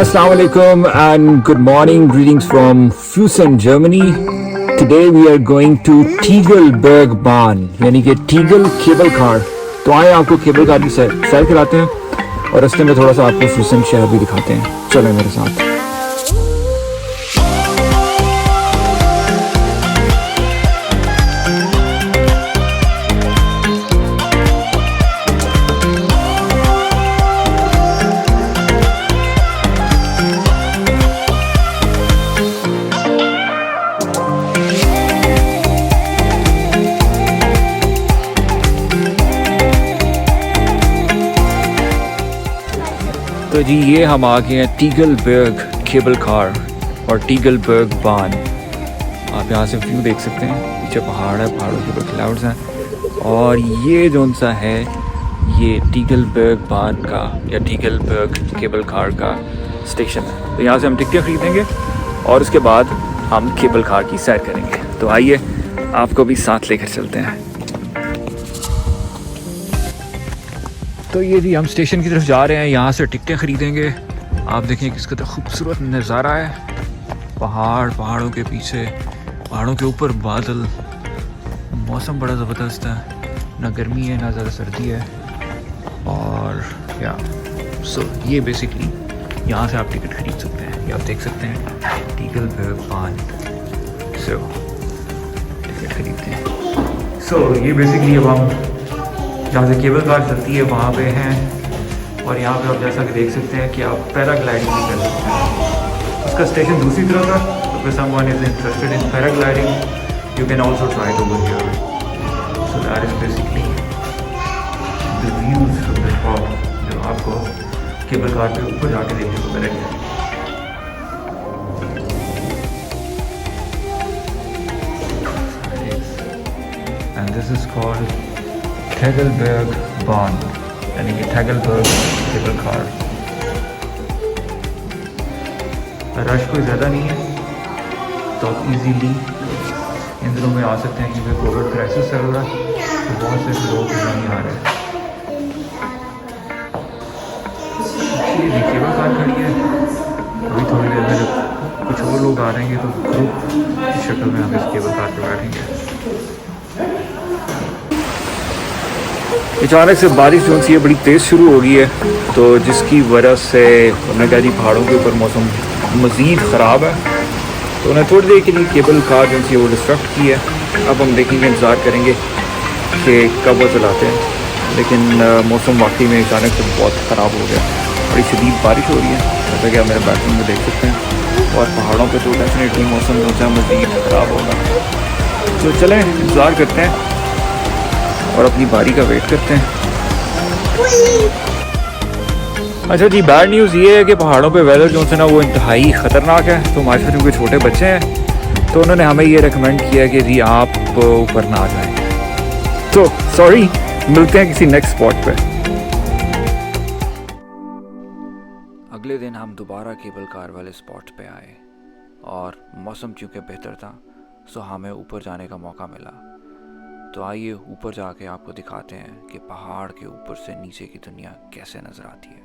Assalamu alaikum and good morning. Greetings from Füssen, Germany. Today we are going to Tegelbergbahn, यानी कि टीगल cable car. तो आए आपको cable car की सैर कराते हैं और रास्ते में थोड़ा सा आपको फ्यूसन शहर भी दिखाते हैं. चलें मेरे साथ. तो जी ये हम आ गए हैं टीगलबर्ग केबल कार और टीगलबर्ग बान. आप यहाँ से व्यू देख सकते हैं. पीछे पहाड़ है, पहाड़ों के ऊपर क्लाउड्स हैं और ये जोन सा है ये टीगलबर्ग बान का या टीगलबर्ग केबल कार का स्टेशन है. तो यहाँ से हम टिकटें खरीदेंगे और उसके बाद हम केबल कार की सैर करेंगे. तो आइए आपको भी साथ लेकर चलते हैं. तो ये जी हम स्टेशन की तरफ जा रहे हैं. यहाँ से टिकटें ख़रीदेंगे. आप देखें किस कदर खूबसूरत नज़ारा है. पहाड़ों के पीछे, पहाड़ों के ऊपर बादल. मौसम बड़ा ज़बरदस्त है. ना गर्मी है ना ज़्यादा सर्दी है. और या ये बेसिकली यहाँ से आप टिकट ख़रीद सकते हैं. ये आप देख सकते हैं टीगलबर्ग बान. टिकट खरीदते हैं. ये बेसिकली अब हम जहाँ से केबल कार चलती है वहाँ पे हैं और यहाँ पे आप जैसा कि देख सकते हैं कि आप पैराग्लाइडिंग भी कर सकते हैं. उसका स्टेशन दूसरी तरफ है. तो if someone is interested in paragliding, you can also try it over here. So that is basically the views from the top जो आपको केबल कार पे ऊपर जाके देखने को मिलेंगे. And this is called Tegelberg Bahn, यानी कि Tegelberg केबल कार. रश कोई ज़्यादा नहीं है तो आप इजीली इन दिनों में आ सकते हैं क्योंकि कोविड क्राइसिस चल रहा है तो बहुत से लोग नहीं आ रहे हैं. ये केबल कार खड़ी है. अभी थोड़ी देर में जब कुछ और लोग आ रहेंगे तो ग्रुप की शक्ल में हम इस केबल कार पर बैठेंगे. अचानक से बारिश जो सी है बड़ी तेज़ शुरू हो गई है तो जिसकी वजह से हमने कहा जी पहाड़ों के ऊपर मौसम मज़ीद ख़राब है. तो उन्हें थोड़ी देर के लिए केबल कार जो सी है वो डिस्ट्रक्ट की है. अब हम देखेंगे, इंतज़ार करेंगे कि कब वो चलाते हैं. लेकिन मौसम वाकई में अचानक से बहुत ख़राब हो गया. बड़ी शदीद बारिश हो रही है जैसा कि आप मेरे बैकग्राउंड में देख सकते हैं. और पहाड़ों पर तो डेफिनेटली मौसम जो है मज़ीद ख़राब होगा. तो चलें इंतज़ार करते हैं और अपनी बारी का वेट करते हैं. अच्छा जी, बैड न्यूज़ ये है कि पहाड़ों पे वेदर जो है ना वो इंतहाई ख़तरनाक है. तो हमारे साथ क्योंकि छोटे बच्चे हैं तो उन्होंने हमें ये रिकमेंड किया कि जी आप ऊपर ना आ जाएं. तो सॉरी, मिलते हैं किसी नेक्स्ट स्पॉट पे. अगले दिन हम दोबारा केबल कार वाले स्पॉट पे आए और मौसम चूँकि बेहतर था सो हमें ऊपर जाने का मौका मिला. तो आइए ऊपर जाके आपको दिखाते हैं कि पहाड़ के ऊपर से नीचे की दुनिया कैसे नज़र आती है.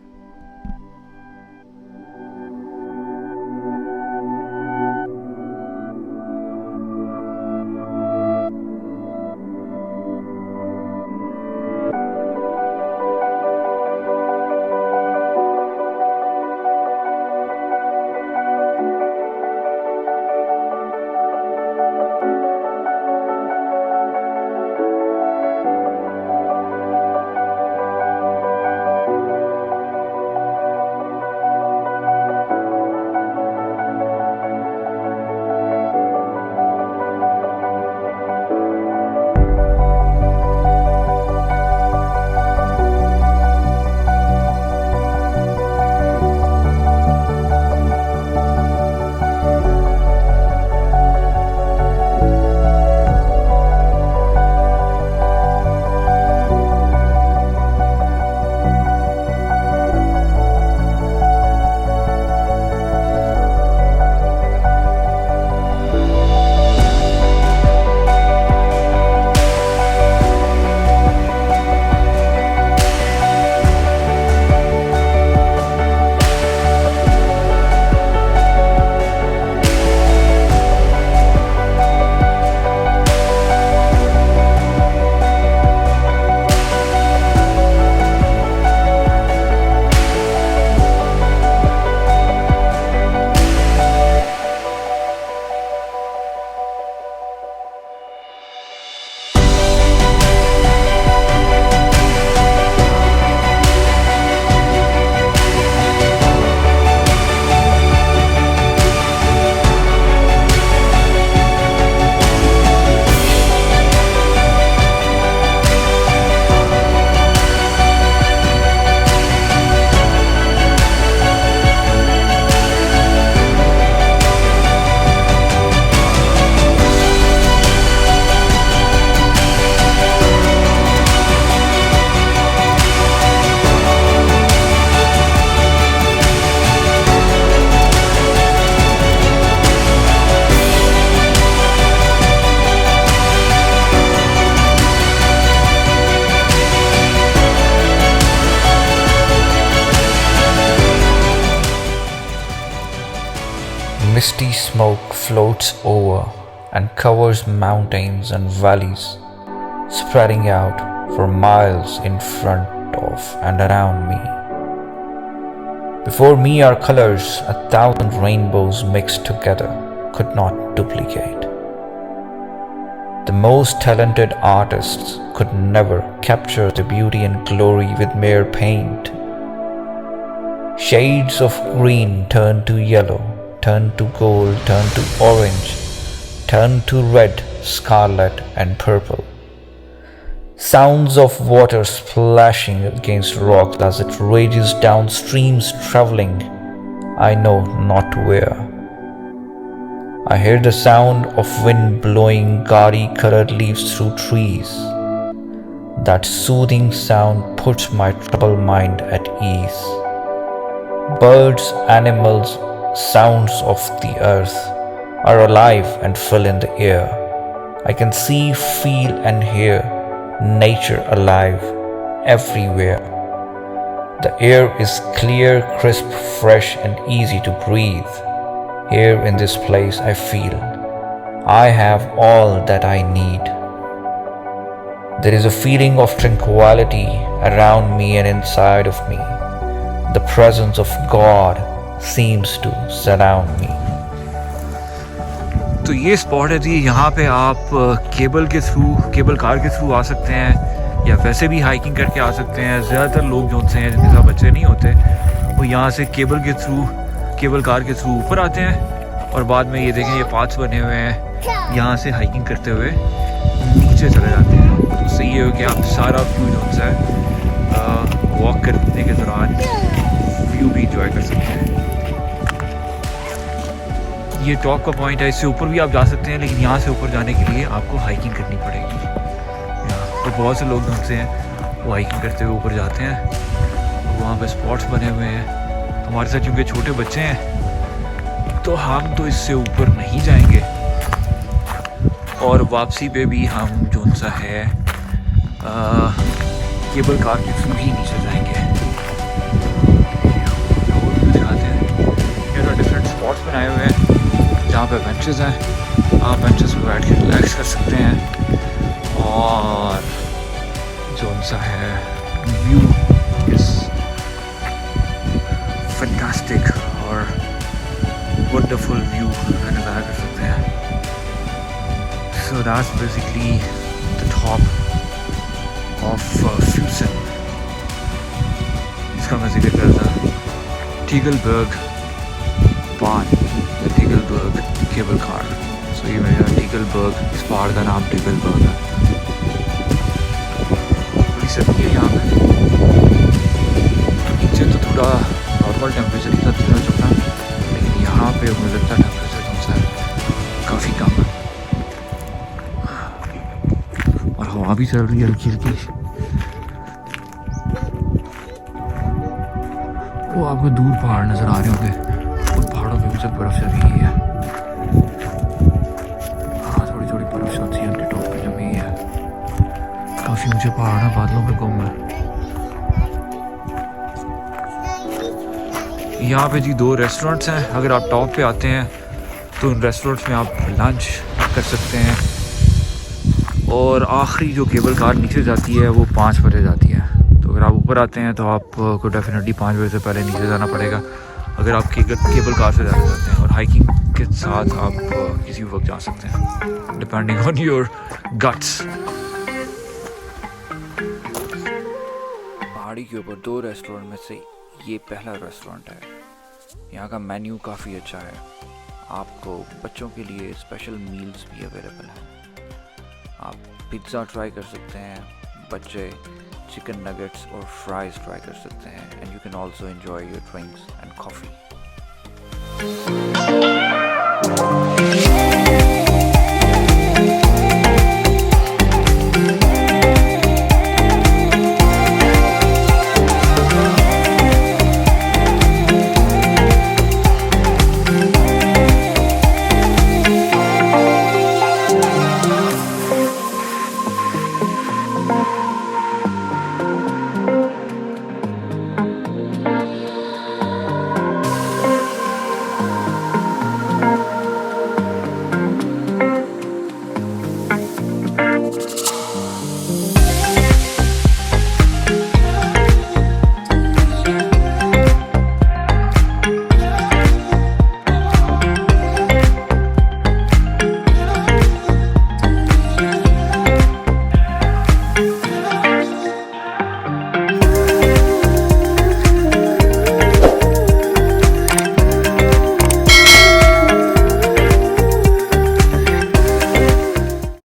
misty smoke floats over and covers mountains and valleys, spreading out for miles in front of and around me. Before me are colors 1,000 rainbows mixed together could not duplicate. The most talented artists could never capture the beauty and glory with mere paint. Shades of green turn to yellow, turn to gold, turn to orange, turn to red, scarlet and purple. Sounds of water splashing against rocks as it rages down streams traveling I know not where. I hear the sound of wind blowing gaudy colored leaves through trees. That soothing sound puts my troubled mind at ease. Birds, animals, sounds of the earth are alive and fill in the air. I can see, feel and hear nature alive everywhere. The air is clear, crisp, fresh and easy to breathe. Here in this place I feel I have all that I need. There is a feeling of tranquility around me and inside of me. The presence of God seems to surround me. तो ये spot है जी, यहाँ पे आप cable car के through आ सकते हैं या वैसे भी हाइकिंग करके आ सकते हैं। ज़्यादातर लोग जो हैं जिनके साथ बच्चे नहीं होते वो यहाँ से केबल कार के थ्रू ऊपर आते हैं और बाद में ये देखें ये पाथ्स बने हुए हैं, यहाँ से हाइकिंग करते हुए नीचे चले जाते हैं। तो उससे ये हो कि आप सारा व्यू जो है वॉक करने के दौरान व्यू भी इंजॉय कर सकते हैं। ये टॉप का पॉइंट है, इससे ऊपर भी आप जा सकते हैं लेकिन यहाँ से ऊपर जाने के लिए आपको हाइकिंग करनी पड़ेगी। तो बहुत से लोग ढूंढते हैं वो हाइकिंग करते हुए ऊपर जाते हैं, वहाँ पे स्पॉट्स बने हुए हैं। हमारे साथ चूँकि छोटे बच्चे हैं तो हम तो इससे ऊपर नहीं जाएंगे और वापसी पे भी हम जो सा है केबल कार के थ्रू ही नीचे जाएंगे। दिखाते हैं ये डिफरेंट स्पॉट्स बनाए हुए हैं जहाँ पे बेंचेस हैं, आप बेंचेस पे बैठ के रिलैक्स कर सकते हैं और जो सा है व्यू इस फैंटास्टिक और वंडरफुल व्यू का नज़ारा कर सकते हैं। So that's basically the top of fusion, इसका मैं जिक्र कर था टीगलबर्ग पान या टीगलबर्ग केबल कार। सो ये मेरा टीगलबर्ग, इस पहाड़ का नाम टीगलबर्ग है। बड़ी सर्दी है यहाँ पे, नीचे तो थोड़ा नॉर्मल टेम्परेचर ही था 13-14, लेकिन यहाँ पे मुझे लगता है टेम्परेचर जो है काफ़ी कम है और हवा भी चल रही है हल्की हल्की। वो आपको दूर पहाड़ नज़र आ रहे होंगे, उन पहाड़ों पे जब बर्फ़ जमी हुई है। हाँ, थोड़ी थोड़ी बर्फ़ सी उनके टॉप पे जमी हुई है। काफ़ी ऊंचे पहाड़ हैं, बादलों पे गुम है। यहाँ पे जी 2 रेस्टोरेंट्स हैं। अगर आप टॉप पे आते हैं तो उन रेस्टोरेंट्स में आप लंच कर सकते हैं और आखिरी जो केबल कार नीचे जाती है वो 5 बजे जाती है। तो अगर आप ऊपर आते हैं तो आपको डेफिनेटली 5 बजे से पहले नीचे जाना पड़ेगा अगर आप केबल कार से जाना चाहते हैं। और हाइकिंग के साथ आप किसी भी वक्त जा सकते हैं डिपेंडिंग ऑन योर गट्स। पहाड़ी के ऊपर 2 रेस्टोरेंट में से ये पहला रेस्टोरेंट है। यहाँ का मेन्यू काफ़ी अच्छा है, आपको बच्चों के लिए स्पेशल मील्स भी अवेलेबल हैं। आप पिज़्ज़ा ट्राई कर सकते हैं, बच्चे चिकन नगेट्स और फ्राइज़ ट्राई कर सकते हैं and you can also enjoy your drinks and coffee.